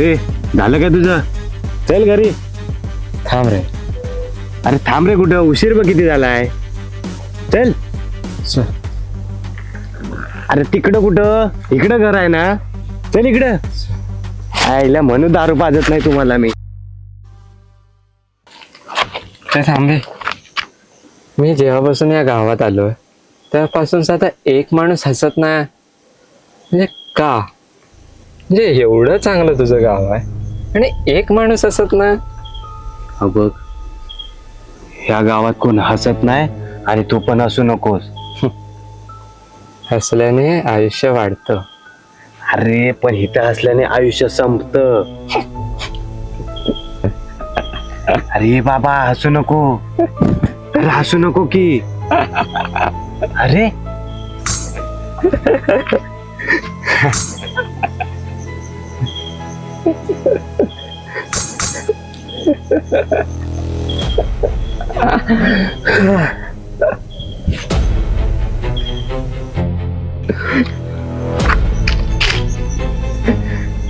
ए झालं काय तुझं? चल घरी. थांब रे. अरे थांब रे, कुठं उशीर बघ किती झालाय. चल. अरे तिकडं कुठं, इकडं घर आहे ना. चल इकडं. आईला म्हणून दारू पाजत नाही तुम्हाला मी. काय थांब रे. मी जेव्हापासून या गावात आलोय तेव्हापासून आता एक माणूस हसत नाही. म्हणजे का? म्हणजे एवढं चांगलं तुझं गाव आहे आणि एक माणूस हसत नाही. हा बघ, ह्या गावात कोण हसत नाही आणि तू पण हसू नकोस. हसल्याने आयुष्य वाढतं. अरे पण इथं हसल्याने आयुष्य संपत. अरे बाबा हसू नको. अरे हसू नको की. अरे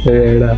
वेडा.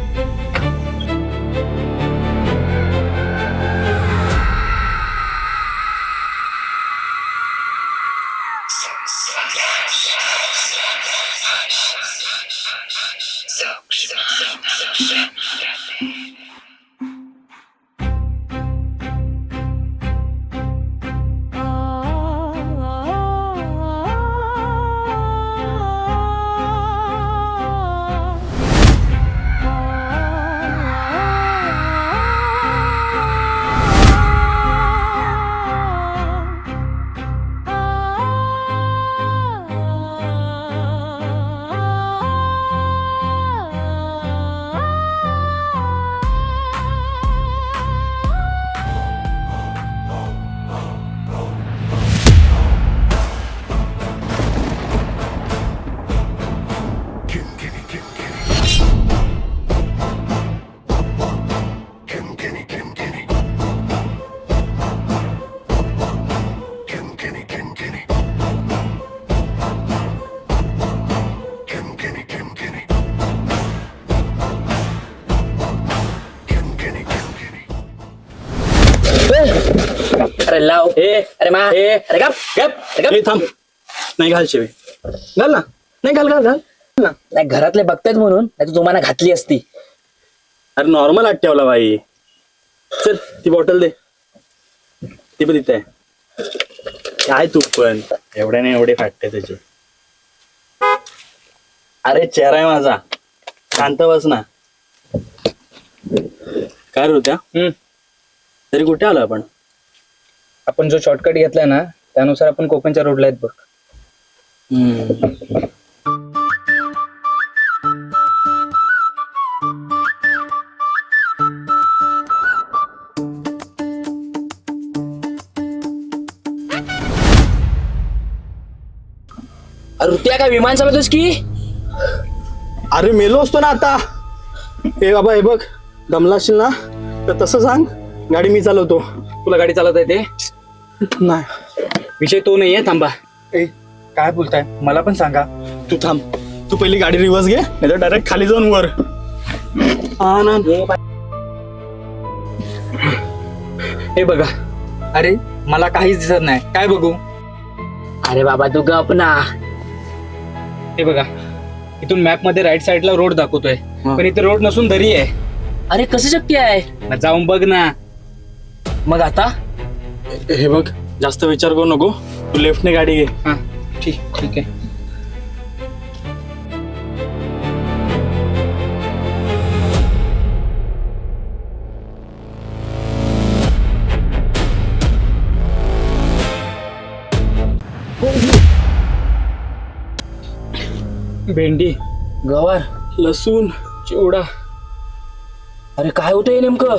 अरे लाव. अरे मा. अरे गप गप गप. थांब. नाही घाल शिवे. घाल ना. नाही घाल घाल घाल ना. नाही घरातले बघतायत म्हणून, नाही तर तुम्हाला घातली असती. अरे नॉर्मल आत ठेवला बाई. चल ती बॉटल दे. ती पण तिथे आहे. काय तू पण एवढ्याने एवढे फाटते त्याचे. अरे चेहरा आहे माझा, शांत बस ना. काय रे होत्या तरी कुठे आलो आपण? आपण जो शॉर्टकट घेतलाय ना त्यानुसार आपण कोकणच्या रोडला आहेत बघ. अरे त्या काय विमान चालवतोस की? अरे मेलो असतो ना आता. हे बाबा हे बघ, दमला असशील ना तर तसं सांग, गाडी मी चालवतो. तुला गाडी चालवता येते? नाही विषय तो नाहीये. थांबा. ए काय बोलताय, मला पण सांगा. तू थांब, तू पहिली गाडी रिव्हर्स घे, नाही तर डायरेक्ट खाली जाऊन वर. हा ना. हे बघा. अरे मला काहीच दिसत नाही. काय बघू? अरे बाबा तू गप ना. हे बघा, इथून मॅप मध्ये राईट साइडला रोड दाखवतोय, पण इथे रोड नसून दरी आहे. अरे कसं शक्य आहे? मग जाऊन बघ ना. मग आता हे बघ, जास्त विचार करू नको, तू लेफ्टने गाडी घे. हा ठीक ठीक आहे. भेंडी, गवार, लसूण, चिवडा. अरे काय होतंय नेमकं?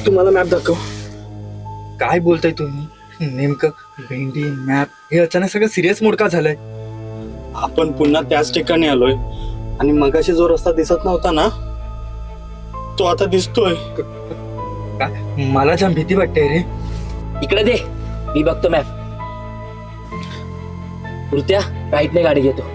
तुम्हाला मॅप दाखव. काय बोलताय तुम्ही? नेमकं भेंडी मॅप हे अचानक सगळं सिरियस मोड का झालंय? आपण पुन्हा त्याच ठिकाणी आलोय आणि मगाशी जो रस्ता दिसत नव्हता ना तो आता दिसतोय. मला जाम भीती वाटते रे. इकडे दे, मी बघतो मॅप. वृत्या राईटने गाडी घेतो.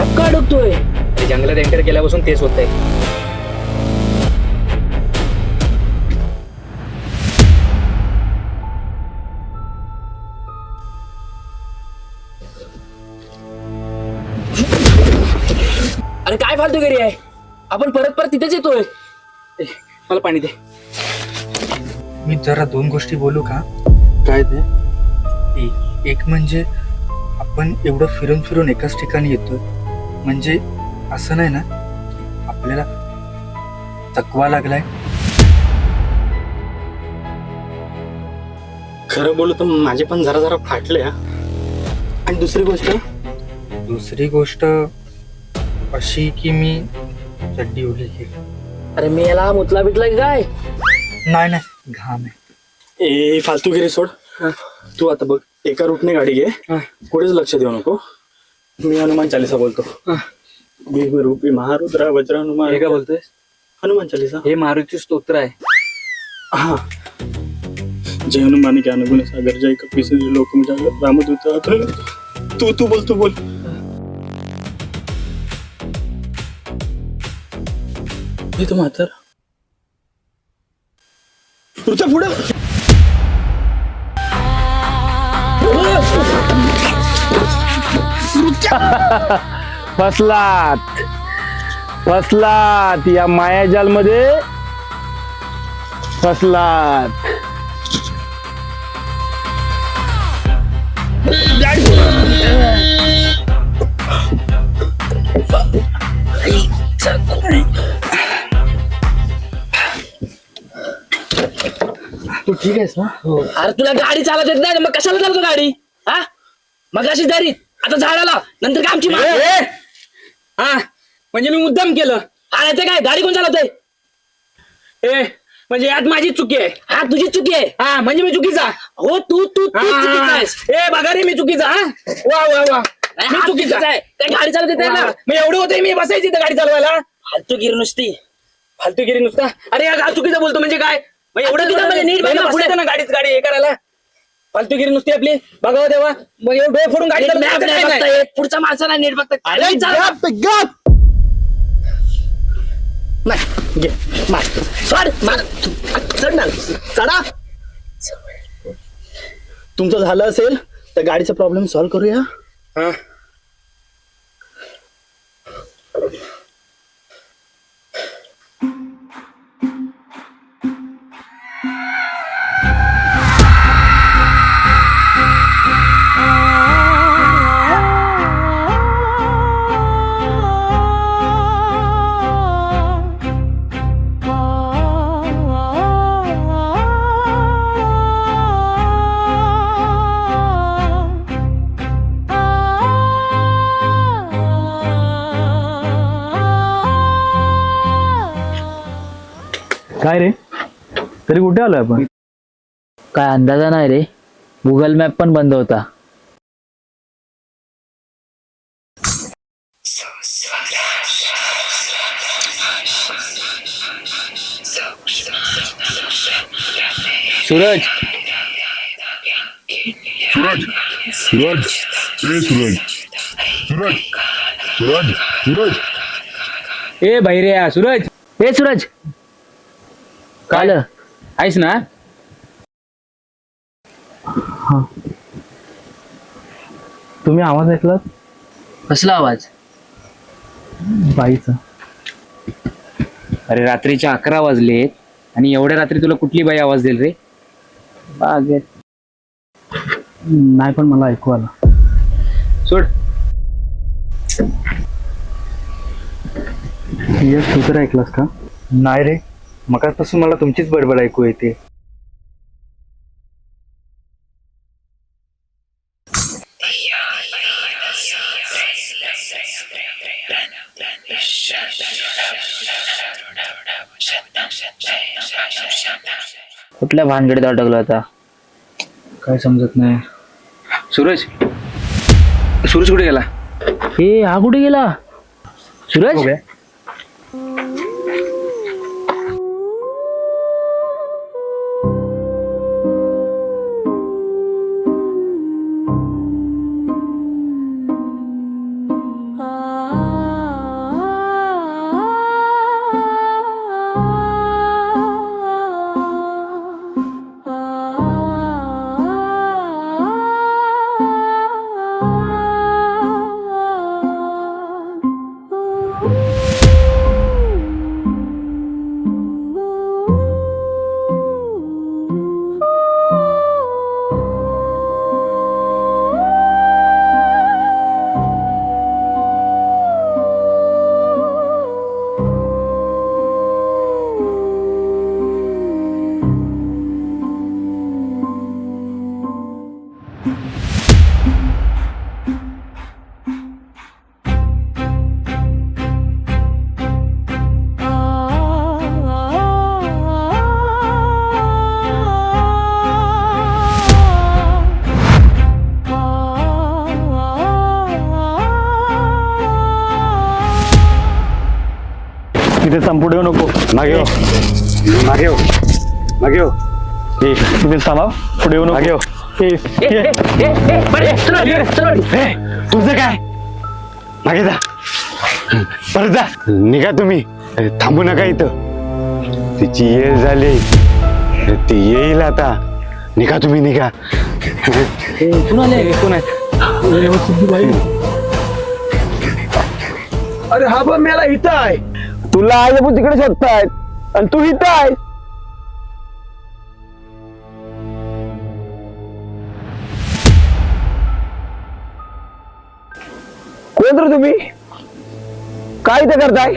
मॅप का अडकतोय? जंगलात एंटर केल्यापासून तेच होतंय. अरे काय फालतूगिरी आहे? आपण परत परत तिथेच येतोय. मला पाणी दे. मी जरा 2 गोष्टी बोलू का? काय ते? एक म्हणजे आपण एवढं फिरून फिरून एकाच ठिकाणी येतोय, म्हणजे असं नाही ना आपल्याला चकवा लागलाय? खरं बोलू तर माझे पण जरा जरा फाटले हा. आणि दुसरी गोष्ट अशी की मी चड्डी ओली केली. अरे मी याला मुतला बिटला की काय? नाही घाम आहे. ए फालतूगिरी सोड. तू आता बघ, एका रूटने गाडी घे, कुठेच लक्ष देऊ नको. मी हनुमान चालीसा बोलतो. रूपी महारुद्रा वज्र हनुमान. हे काय बोलतोय? हनुमान चालीसा. हे मारुती स्तोत्र आहे. हा. जय हनुमान के अनुगुण सागर जय कपीस लोक रामदूत. तू बोल. हे तो म्हातारा. पुढच्या पुढं. फसलात या मायाजाल मध्ये फसलात. तू ठीक आहेस ना? अरे तुला गाडी चालत येत नाही मग कशाला चालतो गाडी? हा मग अशी दारीत आता झाडाला नंतर काय आमची हा म्हणजे मी मुद्दाम केलं. हा नाही काय गाडी कोण चालवतोय? म्हणजे यात माझी चुकी आहे. हा तुझी चुकी आहे. हा म्हणजे मी चुकीचा. हो तू चुकीचा आहेस. बघा रे मी चुकीचा. वा मी चुकीचा आहे. काय गाडी चालवत येत नाही ना? मग एवढं होतंय मी बसायची इथं गाडी चालवायला. फालतूगिरी नुसती. फालतूगिरी नुसता. अरे हा चुकीचा बोलतो म्हणजे काय? मग एवढं चुकीचं म्हणजे नीट बघ ना, पुढे. बसायचं ना गाडी हे करायला. फालतूगिरी नुसती आपली बघावं तेव्हा. मग एवढं डोळे फोडून गाडी नीट मॅप नाही बघता येत. पुढचा माणसाला नीट बघता येत. नाही घे मार. चढ ना चढा. तुमचं झालं असेल तर गाडीचा प्रॉब्लेम सॉल्व्ह करूया. हा. काय रे, तरी कुठे आलोय आपण? काय अंदाजा नाही रे. गुगल मॅप पण बंद होता. सूरज ए बहिरे सूरज. हे सूरज काय आहेस ना? तुम्ही आवाज ऐकलात? कसला आवाज? बाईचा. अरे रात्रीचे 11 वाजलेत आणि एवढ्या रात्री तुला कुठली बाई आवाज देईल रे? बागेत. नाही पण मला ऐकू आला. सोड. यश तू तर ऐकलास का? नाही रे, मगापासून मला तुमचीच बडबड ऐकू येते. कुठल्या भानगडीत अडकला होता? काय समजत नाही. सूरज कुठे गेला? हे हा कुठे गेला? सूरज ah तिथे संपुढे येऊ नको. मागे हो. मागे हो. मागे हो. ए, तिथे थांबा, पुढे येऊ मागे नको. हो. ए, तुझं काय मागे जा. परत जा. निघा तुम्ही. थांबू नका इथं. तिची येळ झाली. ती येईल आता. निघा तुम्ही निघा. अरे हा बा मेला इथं आहे. तुला आई बाबू तिकडे शोधतायत आणि तू इथं आहे. कोण रे तुम्ही? काय इथं करताय?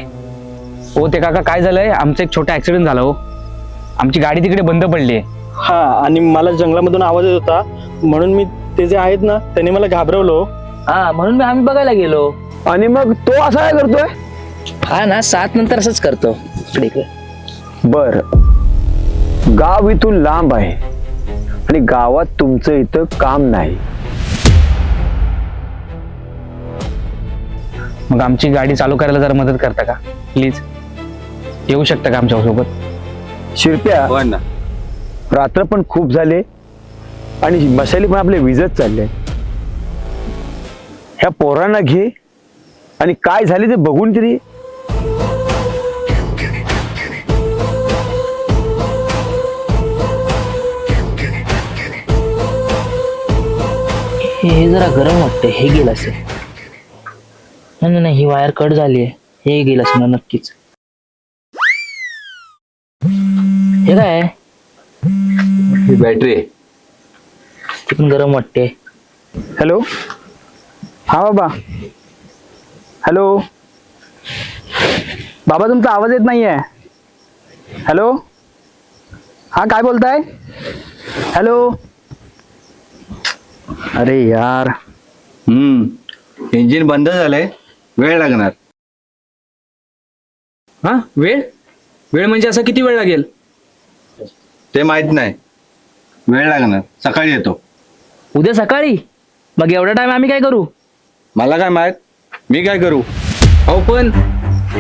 हो ते काका काय झालंय, आमचा एक छोटा ऍक्सिडेंट झाला हो. आमची गाडी तिकडे बंद पडली आहे. हा, आणि मला जंगलामधून आवाज येत होता म्हणून मी ते जे आहेत ना त्यांनी मला घाबरवलो. हा म्हणून आम्ही बघायला गेलो. आणि मग तो असा काय करतोय? हा ना 7 नंतर असंच करतो. इकडे इकडे. बर, गाव इथून लांब आहे आणि गावात तुमचं इथं काम नाही. मग आमची गाडी चालू करायला जरा मदत करता का प्लीज? येऊ शकता का आमच्या सोबत? शिरप्या, रात्र पण खूप झाले आणि मशाली पण आपले विजत चालले. ह्या पोरांना घे आणि काय झाले ते बघून तरी. हे जरा गरम वाटतंय. हे गेलं असेल. नाही नाही, ही वायर कट झाली आहे. हे गेलं असेल नक्कीच. हे काय आहे? ही बॅटरी आहे. ती पण गरम वाटते. हॅलो, हा बाबा. हॅलो बाबा, तुमचा आवाज येत नाहीये. हॅलो, हा काय बोलताय? हॅलो. अरे यार, इंजिन बंद झालंय, वेळ लागणार. हा, वेळ वेळ म्हणजे असं किती वेळ लागेल? ते माहित नाही, वेळ लागणार. सकाळी येतो. उद्या सकाळी? मग एवढा टाइम आम्ही काय करू? मला काय माहित, मी काय करू? अहो पण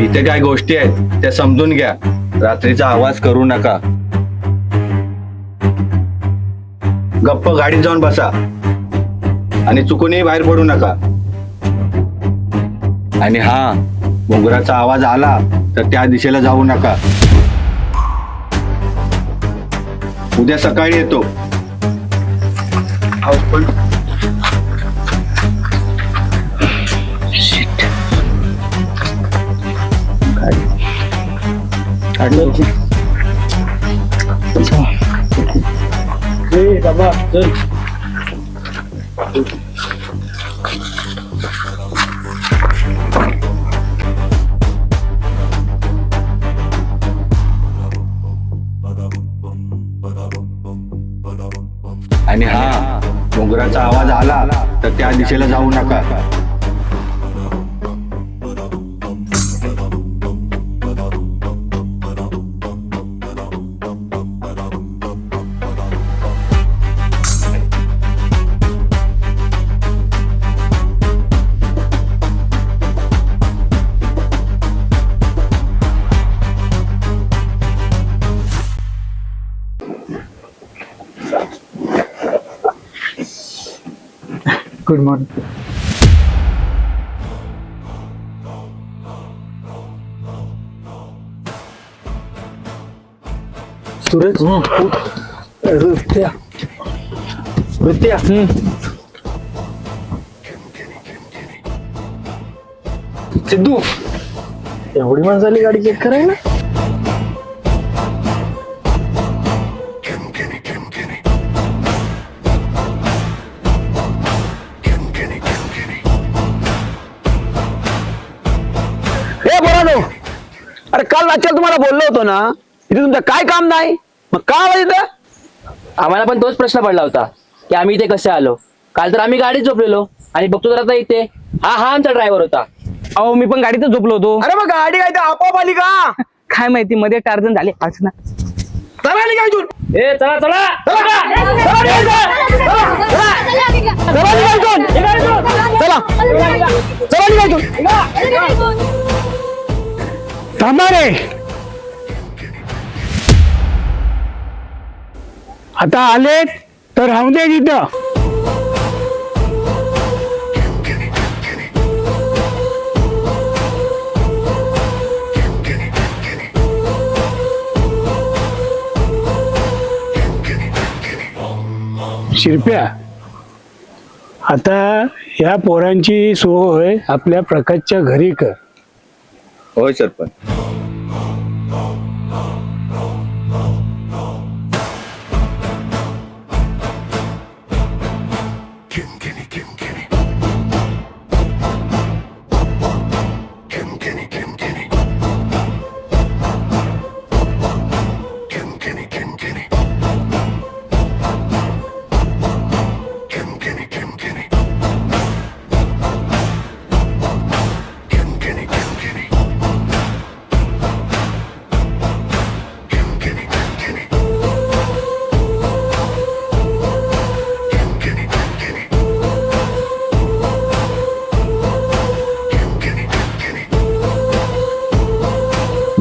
इथे काय गोष्टी आहेत त्या समजून घ्या. रात्रीचा आवाज करू नका. गप्प गाडीत जाऊन बसा आणि चुकूनही बाहेर पडू नका. आणि हा, घुंगराचा आवाज आला तर त्या दिशेला जाऊ नका. उद्या सकाळी येतो. बाबा चल. आणि हा, घुंगराचा आवाज आला तर त्या दिशेला जाऊ नका. Good morning. सूरज, नृत्या नृत्या. सिद्धू, एवढी माणसं आली गाडी चेक करायला? ए बोरानो, अरे काल रात्री तुम्हाला बोललो होतो ना, इथे तुमचं काय काम नाही, मग का आवाज इथं? आम्हाला पण तोच प्रश्न पडला होता की आम्ही इथे कसे आलो. काल तर आम्ही गाडीत झोपलेलो आणि बघतो तर आता इथे हा आमचा ड्रायव्हर होता. अहो मी पण गाडीतच झोपलो होतो. अरे मग गाडी काय तर आपोआप आली का? काय माहिती मध्ये टार्जन झाले आज ना. चला आली काय इथून? ए चला चला थांबा रे, आता आले तर राहू दे तिथं. शिरप्या, आता या पोरांची सोय आपल्या प्रकाशच्या घरी कर. होय सरपंच.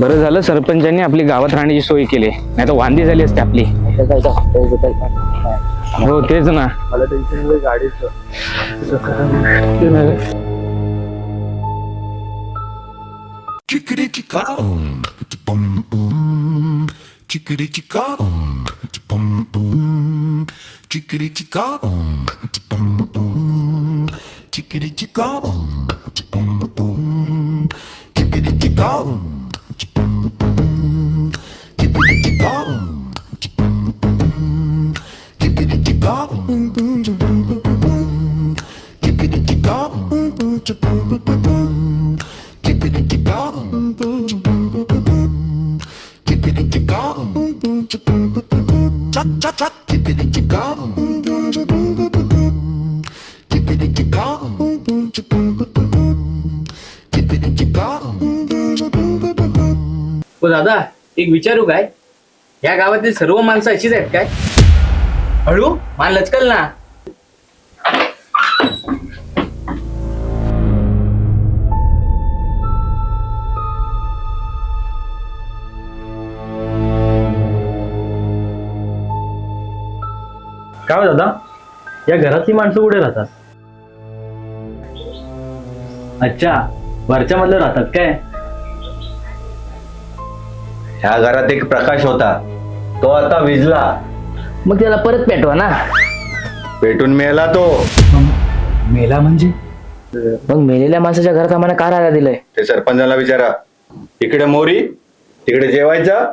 बरं झालं सरपंचांनी आपली गावात राहण्याची सोय केली, नाही तर वांदी झाली असते आपली. हो तेच ना. मला टेन्शन गाडीचं. हो दादा, एक विचारू काय? या गावातील सर्व माणसं अशीच आहेत काय? हळू मान लचकल ना. काय दादा, या घरातली माणसं कुठे राहतात? अच्छा, वरच्या मधलं राहतात काय? ह्या घरात एक प्रकाश होता, तो आता विझला. मग त्याला परत पेटवा ना. पेटून मेला तो. मेला म्हणजे? मग मेलेल्या माणसाच्या घरात आम्हाला का राहायला दिलंय? ते सरपंचाला विचारा. इकडे मोरी, तिकडे जेवायचं,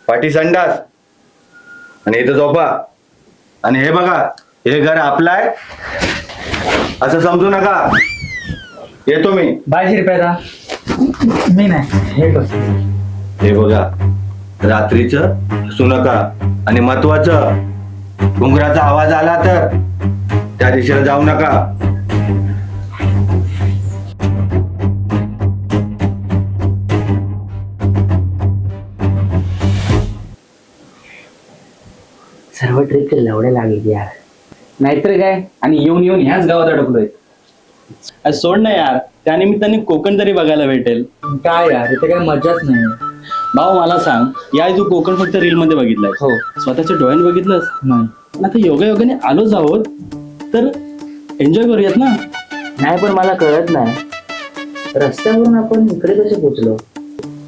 पाठी संडास आणि इथं झोपा. आणि हे बघा, हे घर आपलं आहे असं समजू नका. येतो मी. बाय शिरप्याचा. मी नाही, हे कसं? हे बघा, रात्रीचं हसू नका. आणि महत्वाचं, घुंगराचा आवाज आला तर त्या दिशेला जाऊ नका. सर्व ट्रिप लवडे लागली यार. नाहीतर काय, आणि येऊन येऊन ह्याच गावात अडकलोय. आज सोड ना यार, त्यानिमित्ताने कोकण तरी बघायला भेटेल. काय यार, इथे काय मजाच नाही. भाऊ मला सांग, या तू कोकण फक्त रील मध्ये बघितलाय, हो. स्वतःच्या डोळ्याने बघितलंस? नाही. पण आता योगायोगाने आलोच आहोत तर एन्जॉय करूयात ना. नाही पण मला कळत नाही, रस्त्यावरून आपण इकडे कसे पोहोचलो?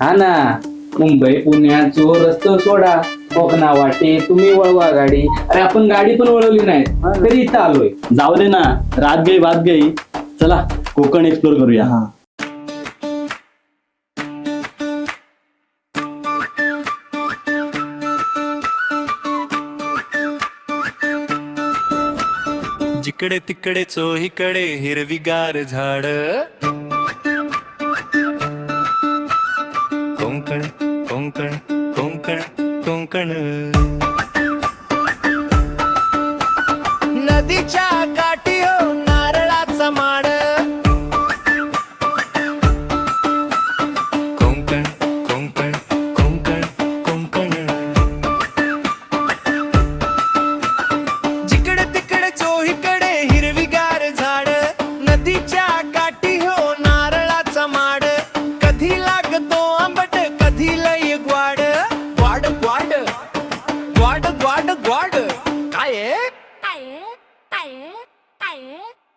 हा ना, मुंबई पुण्याचो रस्तो सोडा, कोकणा वाटे तुम्ही वळवा गाडी. अरे आपण गाडी पण वळवली नाही तरी इथं आलोय. जाऊ दे ना, रात गई बात गई. चला कोकण एक्सप्लोर करूया. इकडे तिकडे चोहीकडे हिरवीगार झाड कोंकण कोंकण कोंकण कोंकण नदीच्या काठी हो नारळाचा माड कोंकण कोंकण कोंकण कोंकण जिकडे तिकडे चोहीकडे हिरवीगार झाड नदीच्या काठी हो नारळाचा माड कधी लागतो आंबट कधी लय gourd gourd gourd gourd gourd gourd काय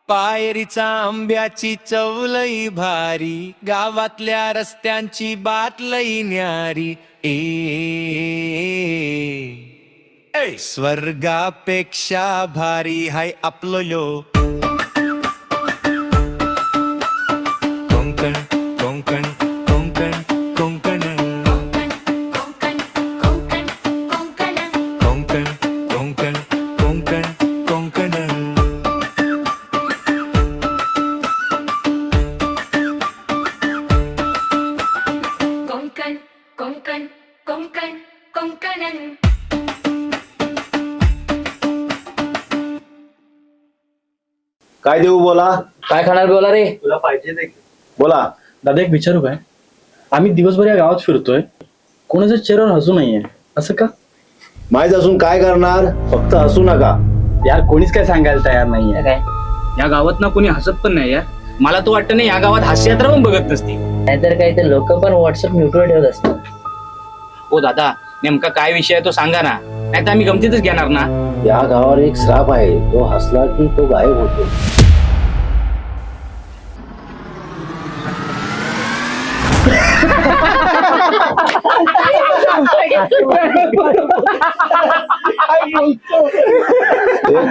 पायरीचा आंब्याची चवलई भारी गावातल्या रस्त्यांची बात लई न्यारी स्वर्गापेक्षा भारी हाय आपलं यो Konkan Konkan Konkan Konkan Konkan Konkan Konkan Konkan Konkan, konkan, konkanan. काय देऊ बोला? काय खाणार बोला रे? तुला पाहिजे ते बोला. दादा एक विचारू काय? आम्ही दिवसभर या गावात फिरतोय, कोणाच्या चेहऱ्यावर हसू नाहीये, असं का? माहीत असून काय करणार? फक्त हसू नका. यार कोणीच काय सांगायला तयार नाहीये. काय या गावात ना कोणी हसत पण नाही यार. मला तो वाटतं नाही या गावात हास्ययात्रा पण बघत नसती. नाहीतर काही ते लोक पण व्हॉट्सअप म्यूटवर ठेवत असतात. हो दादा नेमका काय विषय आहे तो सांगा ना, नाही तर आम्ही गमतीतच घेणार ना. या गावावर एक श्राप आहे, तो हसला की तो गायब होतो.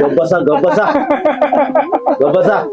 गप बसा गप बसा गप बसा.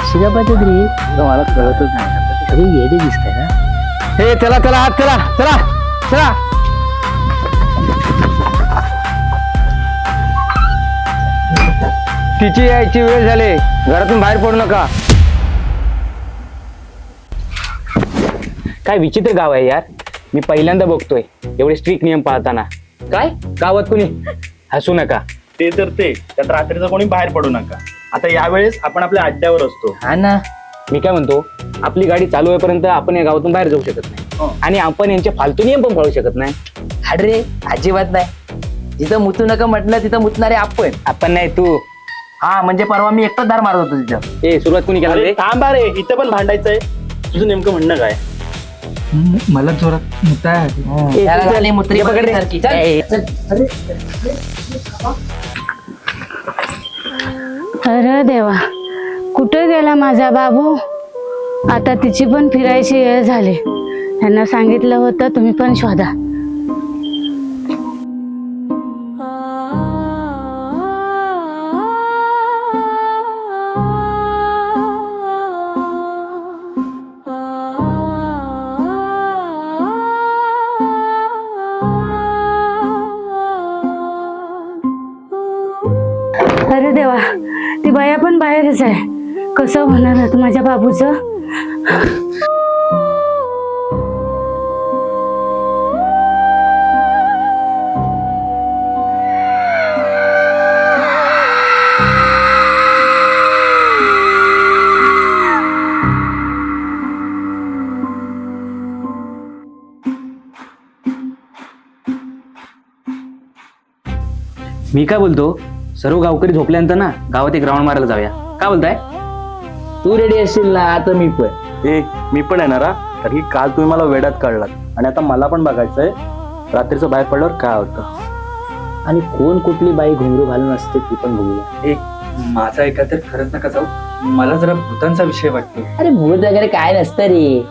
अशी का पद्धत रे? मला कळतच नाही. अरे येडे दिसतंय ना. हे चला चला आत चला चला चला. तिची यायची वेळ झाली, घरातून बाहेर पडू नका. काय विचित्र गाव आहे यार. मी पहिल्यांदा बघतोय एवढे स्ट्रिक्ट नियम पाळताना. काय गावात कोणी हसू नका ते तर ते, त्यात रात्रीचं कोणी बाहेर पडू नका. आता यावेळेस आपण आपल्या अड्ड्यावर असतो. हा ना. मी काय म्हणतो, आपली गाडी चालू होईपर्यंत आपण या गावातून बाहेर जाऊ शकत नाही आणि आपण यांचे फालतू नियम पण पाळू शकत नाही. अरे अजिबात नाही. जिथं मुतू नका म्हटलं तिथं मुतणारे आपण. आपण नाही तू. हा म्हणजे परवा मी एकटाच दार मारत होतो तिथं. ए सुरुवात कोणी केला अरे रे? थांबा रे, इथं पण भांडायचंय. तुझं नेमकं म्हणणं काय? मला जोरात मुताय. त्याला झाली मुत्री पकड रे. सारखी. चल. अरे देवा, कुठे गेला माझा बाबू? आता तिची पण फिरायची वेळ झाली. यांना सांगितलं होतं तुम्ही पण शोधा. अरे देवा, ती बाया पण बाहेरच आहे. कसं होणार आता माझ्या बाबूचं? मी काय बोलतो, सर्व गावकरी झोपल्यानंतर ना गावात एक राऊंड मारायला जाऊया. काय बोलताय? तू रेडी असशील ना? आता मी पण. मी पण येणार हा. कारण की काल तुम्ही मला वेडात काढलात आणि आता मला पण बघायचंय रात्रीचं बाहेर पडल्यावर काय होतं. आणि कोण कुठली बाई घुंगरू घालून असते ती पण बघूया. माझा ऐका तर खरंच नका जाऊ. मला जरा भूतांचा विषय वाटतो. अरे भूत वगैरे काय नसतं रे.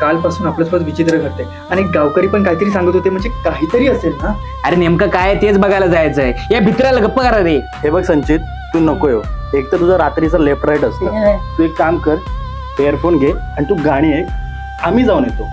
कालपासून आपल्यासोबत विचित्र घडते आणि गावकरी पण काहीतरी सांगत होते, म्हणजे काहीतरी असेल ना. अरे नेमकं काय तेच बघायला जायचंय. या भित्राला गप्पा करा रे. हे बघ संचित, तू नको येऊ. एक तर तुझं रात्रीचं लेफ्ट राईट असतं. तू एक काम कर, इयरफोन घे आणि तू गाणी ऐक. आम्ही जाऊन येतो.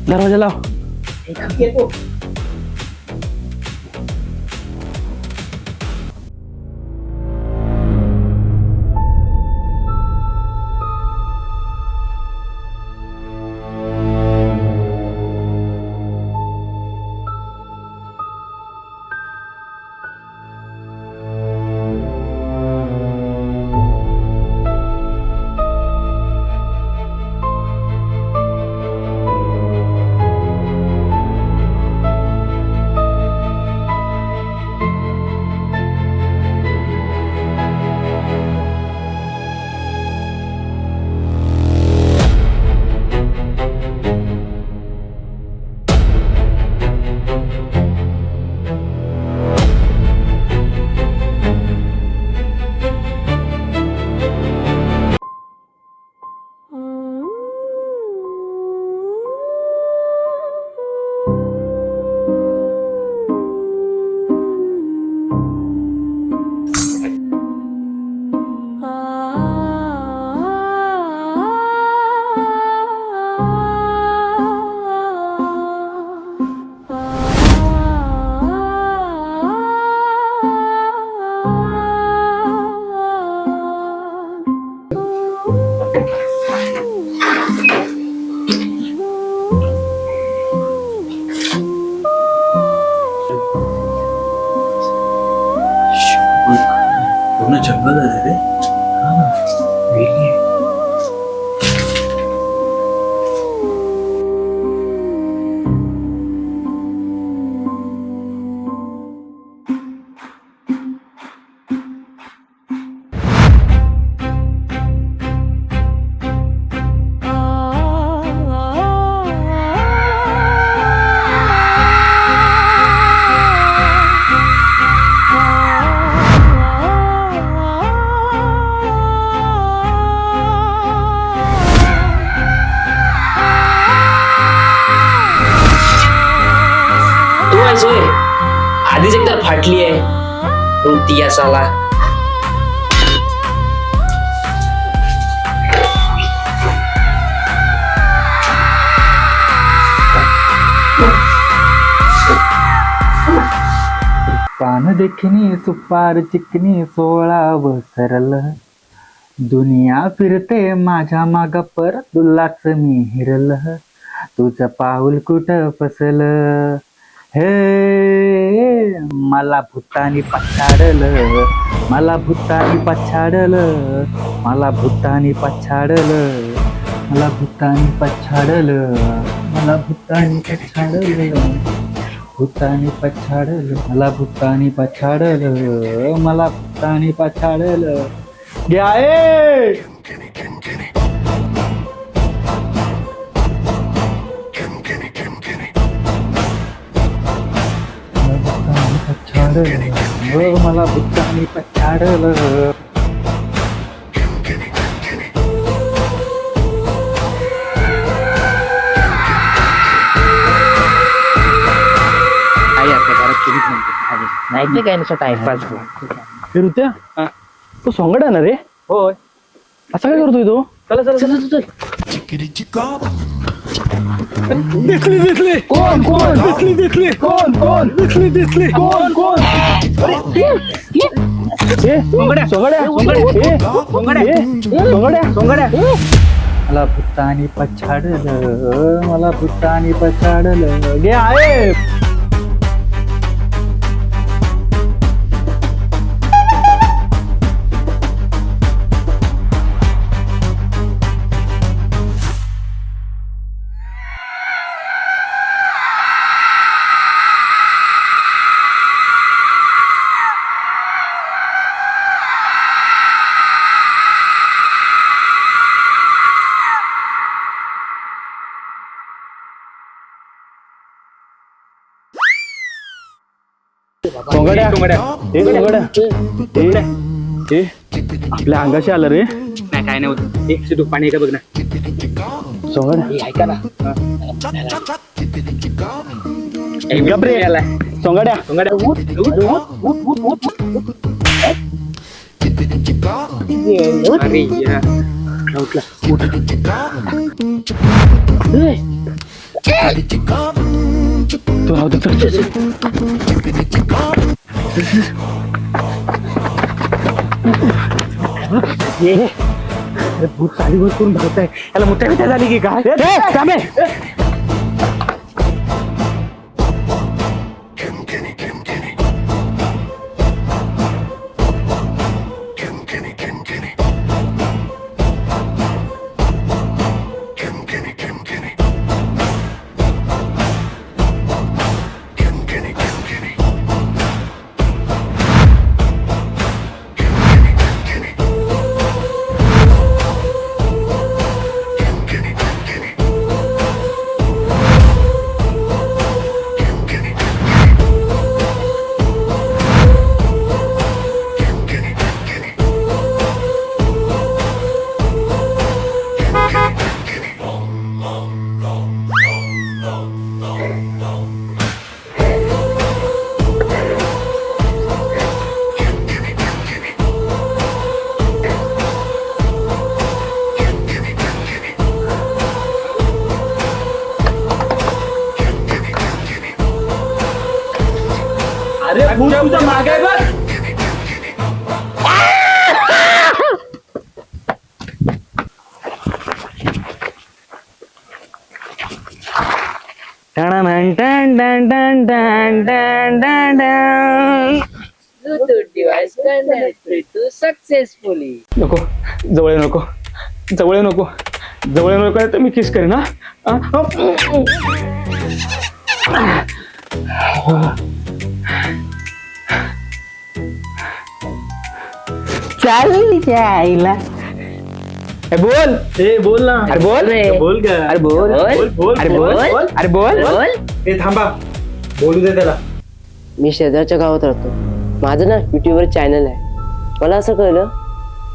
दरवाजा लाव. पूर्ण जंगल आहे रे. आधीच एकतर फाटली आहे ती असाला. पान देखणी सुपार चिकनी 16 सरल, दुनिया फिरते माझ्या माग पर तुलाच मी हिरल, तुझं पाऊल कुठं फसल, हे मला भूतानी पछाडल, मला भूतानी पछाडल, मला भूतानी पछाडल, मला भूतानी पछाडल, मला भूतानी पछाडल, भूतानी पछाडल, मला भूतानी पछाडल, मला भूतानी पछाडल. घ्या मला भुतानी पछाडलं. नाही ते काय नुसतं टाइमपास. हे ऋत्या तो सोंगड आहे ना रे? होय. असा काय करतोय तो? चला चला चला चल. दिसली कोण कोण दिसली कोण कोण दिसली कोण कोण मला भुतानी पछाडलं. मला भुतानी पछाडलं. गे आहे. आपल्या अंगाशी आलं रे. नाही काय नाही होत. एक सिटू पाणी आहे का बघ ना. सोंगड ऐका ना. गबरे सोंगड्या सोंगाड्या उठ उठ उठ उठ उठ उठ. अरे या. उठला उठ. तू राहू दे चल. भूत साडीवर करून धावताय. याला मुत्या बित्या झाली की काय? थांबे. अरे भूत तुझ्या मागे आहे बघ. नको जवळ येऊ नको. जवळ येऊ नको. जवळ येऊ नको तर मी किस करेन ना. चालेल आईला. बोल. ए बोल ना. अरे बोल रे. बोल का? अरे बोल. बोल अरे बोल. अरे बोल. ए थांबा बोलू दे त्याला. मी शेजारच्या गावात राहतो. माझं ना युट्यूबवर चॅनल आहे. मला असं कळलं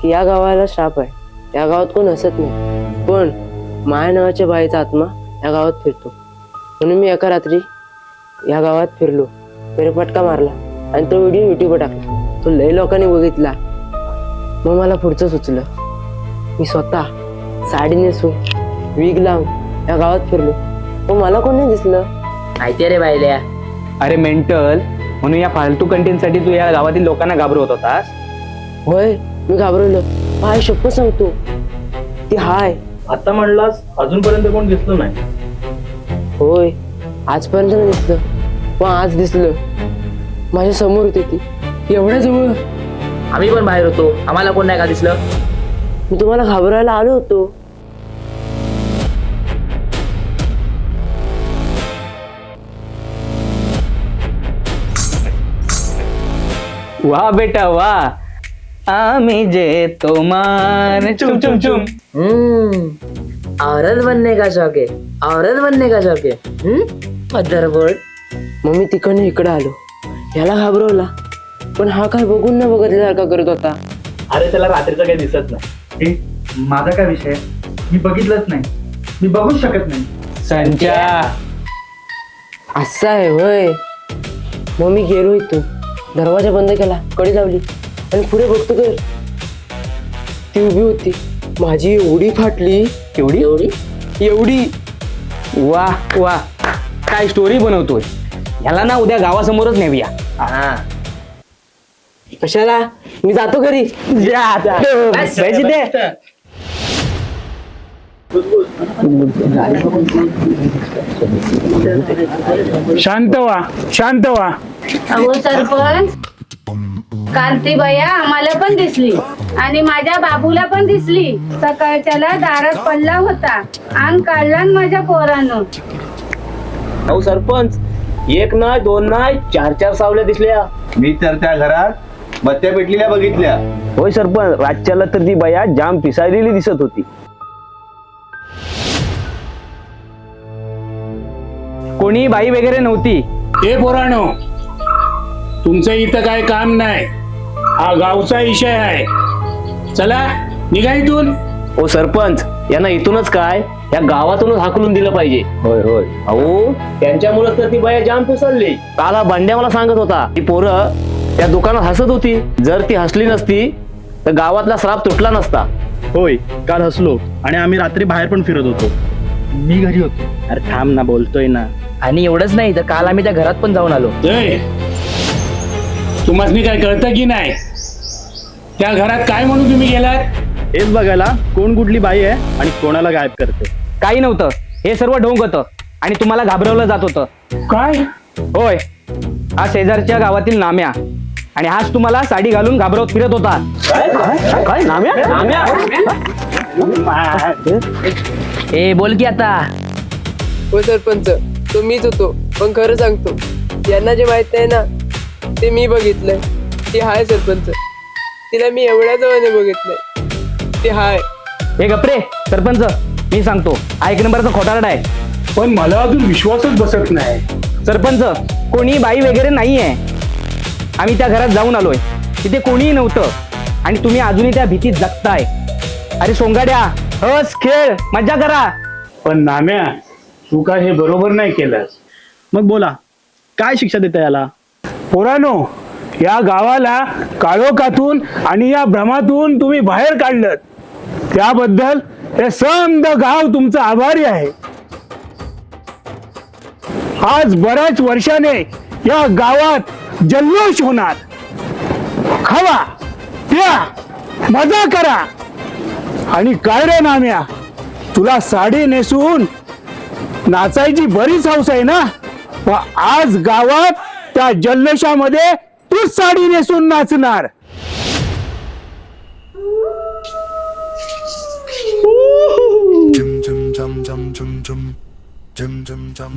की या गावाला श्राप आहे. या गावात कोण हसत नाही, पण माया नावाच्या बाईचा आत्मा या गावात फिरतो. म्हणून मी एका रात्री या गावात फिरलो, फेरफटका मारला आणि तो व्हिडिओ युट्यूबवर टाकला. तो लय लोकांनी बघितला. मग मला पुढचं सुचलं. मी स्वतः साडी नेसून विग लावून या गावात फिरलो, पण मला कोण नाही दिसलं. माहिती रे बायल्या. अरे मेंटल, म्हणून या फालतू कंटेंट साठी तू या गावातील लोकांना घाबरवत होतास? होय, मी घाबरलो. हाय शप्प सांगतो, ती हाय. आता म्हणलास अजूनपर्यंत कोण दिसलं नाही. होय, आजपर्यंत नाही दिसलं, पण आज दिसलं. माझ्या समोर होती ती, एवढ्या जवळ. आम्ही पण बाहेर होतो, आम्हाला कोण नाही का दिसलं. मी तुम्हाला घाबरायला आलो होतो. वाह बेटा वाह, आम्ही जे तो मान चुम चुम चुम. औरत बनने का शौक है, औरत बनने का शौक है. मदरबोर्ड. मग मी तिकडनं इकडे आलो. ह्याला घाबरवला, पण हा काय बघून न बघितल्यासारखा करत होता. अरे त्याला रात्रीचं काही दिसत नाही. माझा काय विषय? मी बघितलंच नाही, मी बघूच शकत नाही. संचा असं आहे होय. मग मी गेलो इथून, दरवाजा बंद केला, कडी लावली आणि पुढे बघतो तर ती उभी होती. माझी एवढी फाटली, एवढी एवढी एवढी. वा वा, काय स्टोरी बनवतोय. ह्याला ना उद्या गावासमोरच नेऊया. कशाला? मी जातो घरी. पैसे दे. शांत व्हा, शांत व्हा. अहो सरपंच, काल ती बया आम्हाला पण दिसली आणि माझ्या बाबूला पण दिसली. सकाळच्याला दारात पडला होता, अंग काढला न माझ्या पोरानं. अहो सरपंच, एक नाही, दोन नाही, 4-4 सावल्या दिसल्या. मी तर त्या घरात बत्त्या पेटलेल्या बघितल्या. होय सरपंच, रातच्याला तर ती बाया जाम पिसाळलेली दिसत होती. कोणी बाई वगैरे नव्हती. हे पोरानो, तुमचं इथं काय काम नाही. हा गावचा विषय आहे. चला निघा इथून. ओ सरपंच, यांना इथूनच काय, या गावातूनच हाकलून दिलं पाहिजे. होय होय. अहो त्यांच्यामुळेच तर ती बाया जाम पिसळली. काल हा भांड्या मला सांगत होता, ती पोरं त्या दुकानात हसत होती. जर ती हसली नसती तर गावातला श्राप तुटला नसता. होय, काल हसलो आणि आम्ही रात्री बाहेर पण फिरत होतो. मी घरी होतो. अरे थांब ना, बोलतोय ना. आणि एवढंच नाही तर काल आम्ही त्या घरात पण जाऊन आलो. तुम्हाला काय कळतं की नाही? त्या घरात काय म्हणून तुम्ही गेलात? हेच बघायला कोण कुठली बाई आहे आणि कोणाला गायब करते. काही नव्हतं, हे सर्व ढोंग होतं आणि तुम्हाला घाबरवलं जात होतं. काय? होय, हा शेजारच्या गावातील नाम्या, आणि हाच तुम्हाला साडी घालून घाबरवत फिरत होता. काय नाम्या? ए बोल की आता. हो सरपंच, तो मीच होतो, पण खरं सांगतो, यांना जे माहित नाही ना ते मी बघितलंय. ती हाय सरपंच, तिला मी एवढ्या जवळने बघितलंय. ती हाय. हे गप्रे सरपंच, मी सांगतो, हा 1 नंबरचा खोटारडा आहे. पण मला अजून विश्वासच बसत नाही. सरपंच, कोणी बाई वगैरे नाहीये. आम्ही त्या घरात जाऊन आलोय, तिथे कोणीही नव्हतं आणि तुम्ही अजूनही त्या भीतीत जगताय. अरे सोंगाड्या, हस, खेळ, मजा करा. पण नाम्या, तू काय हे बरोबर नाही केलंस. मग बोला, काय शिक्षा देता याला? पोरानो, या गावाला काळोखातून आणि या भ्रमातून तुम्ही बाहेर काढलं, त्याबद्दल हे समद गाव तुमचं आभारी आहे. आज बऱ्याच वर्षाने या गावात जल्लोष होणार. खावा, प्या, मजा करा. आणि काय रे नाम्या, तुला साडी नेसून नाचायची बरीच हौस आहे ना? आज गावात त्या जल्लोषामध्ये तूच साडी नेसून नाचणार.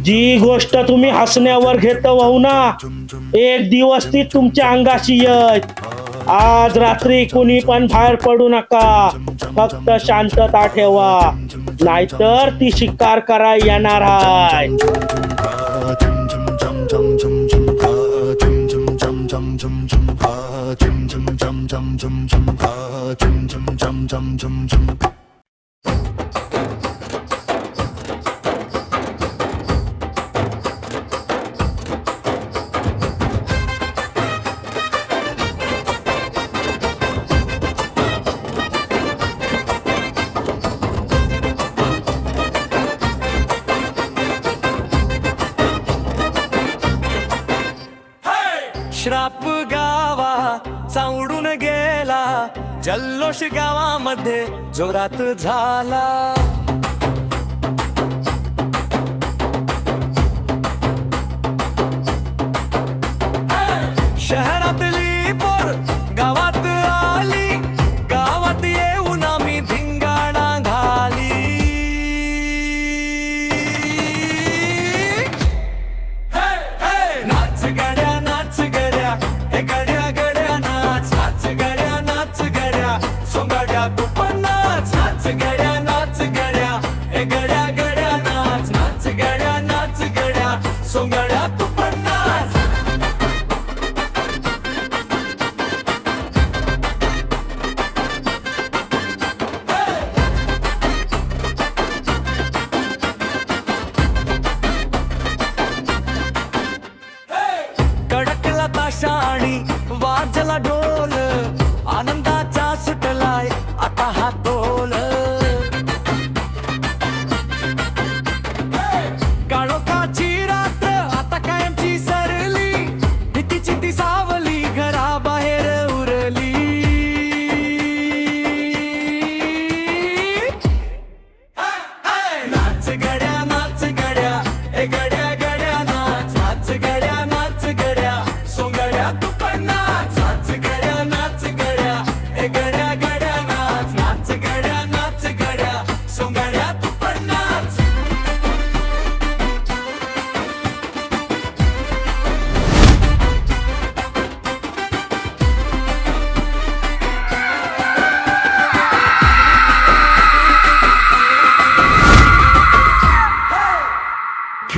जी गोष्ट तुम्ही हसण्यावर घेत वाहू ना, एक दिवस ती तुमच्या अंगाशी येत. आज रात्री कोणी पण बाहेर पडू नका, फक्त शांतता ठेवा, नाहीतर ती शिकार करा येणार आहे. श्राप गावा उडून गेला, जल्लोष गावामध्ये जोरात झाला. शहरातली पोर गावात आली, गावात येऊन आम्ही धिंगाणा घाली. नाच गड्या, नाच गड्या, हे गड्या गड्या नाच. नाच गड्या, नाच गड्या, सोंगाड्या तू पण नाच. नाच गड्या, नाच गड्या.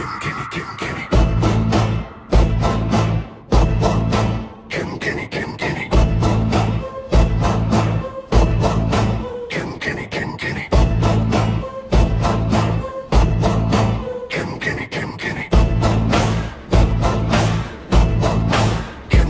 it.